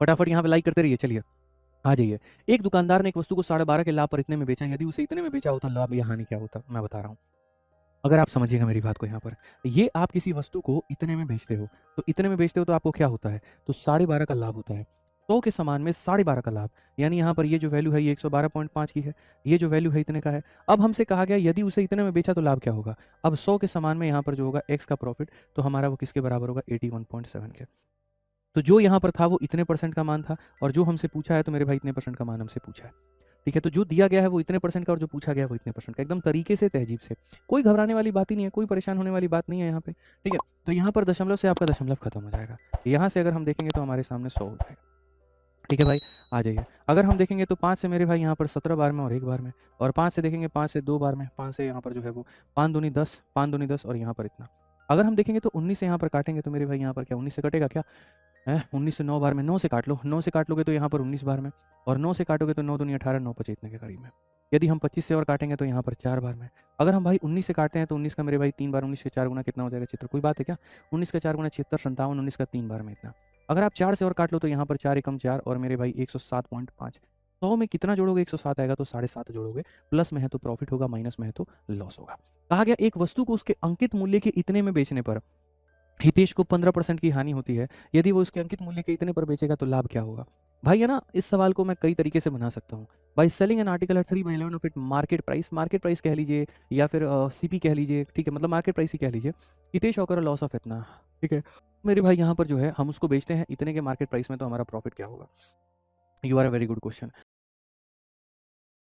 फटाफट यहाँ पे लाइक करते रहिए। चलिए आ जाइए। एक दुकानदार ने एक वस्तु को 12.5 के लाभ पर इतने में बेचा, यदि उसे इतने में बेचा होता लाभ या हानि क्या होता? मैं बता रहा हूँ। अगर आप समझिएगा मेरी बात को यहाँ पर, ये आप किसी वस्तु को इतने में बेचते हो, तो इतने में बेचते हो तो आपको क्या होता है? तो 12.5 का लाभ होता है। 100 के समान में 12.5 का लाभ, यानी यहाँ पर ये जो वैल्यू है ये 112.5 की है, ये जो वैल्यू है इतने का है। अब हमसे कहा गया यदि उसे इतने में बेचा तो लाभ क्या होगा? अब 100 के समान में यहाँ पर जो होगा x का प्रॉफिट, तो हमारा वो किसके बराबर होगा? 81.7 के। तो जो यहाँ पर था वो इतने परसेंट का मान था, और जो हमसे पूछा है तो मेरे भाई इतने परसेंट का मान हमसे पूछा है। ठीक है, तो जो दिया गया है वो इतने परसेंट का और जो पूछा गया है वो इतने परसेंट का, एकदम तरीके से, तहजीब से। कोई घबराने वाली बात ही नहीं है, कोई परेशान होने वाली बात नहीं है यहाँ पे। ठीक है, तो यहाँ पर दशमलव से आपका दशमलव खत्म हो जाएगा। यहाँ से अगर हम देखेंगे तो हमारे सामने 100 हो जाएगा। ठीक है भाई, आ जाइए। अगर हम देखेंगे तो 5 से मेरे भाई यहाँ पर 17 बार में और 1 बार में, और 5 से देखेंगे 5 से 2 बार में, 5 से यहाँ पर जो है वो 5 दूनी 10, 5 दूनी 10 और यहाँ पर इतना। अगर हम देखेंगे तो 19 से यहाँ पर काटेंगे तो मेरे भाई यहाँ पर क्या 19 से कटेगा क्या? है 19 से 9 बार में, 9 से काट लो, 9 से काट लोगे तो यहाँ पर 19 बार में, और 9 से काटोगे तो 9 दूनी 18, 9 पचे इतने के करीब में। यदि हम 25 से और काटेंगे तो यहाँ पर 4 बार में। अगर हम भाई 19 से काटते हैं तो 19 का मेरे भाई 3 बार, 19 के 4 गुना कितना हो जाएगा चित्र? कोई बात है क्या? 19 का 4 गुना 76, 57, 19 का 3 बार में इतना। अगर आप 4 से और काट लो तो यहाँ पर 4 एकम 4 और मेरे भाई 107.5। 100 में कितना जोड़ोगे? 107 आएगा तो 7.5 जोड़ोगे, प्लस में है तो प्रॉफिट होगा, माइनस में है तो लॉस होगा। कहा गया एक वस्तु को उसके अंकित मूल्य के इतने में बेचने पर हितेश को 15% की हानि होती है, यदि वो उसके अंकित मूल्य के इतने पर बेचेगा तो लाभ क्या होगा? भाई है ना, इस सवाल को मैं कई तरीके से बना सकता हूँ। भाई selling an article at 3/11 of it market price कह लीजिए, या फिर सीपी कह लीजिए। ठीक है, मतलब मार्केट प्राइस ही कह लीजिए। हितेश ऑकर लॉस ऑफ इतना। ठीक है, मेरे भाई यहाँ पर जो है हम उसको बेचते हैं इतने के मार्केट प्राइस में, तो हमारा प्रॉफिट क्या होगा? You are a very good question.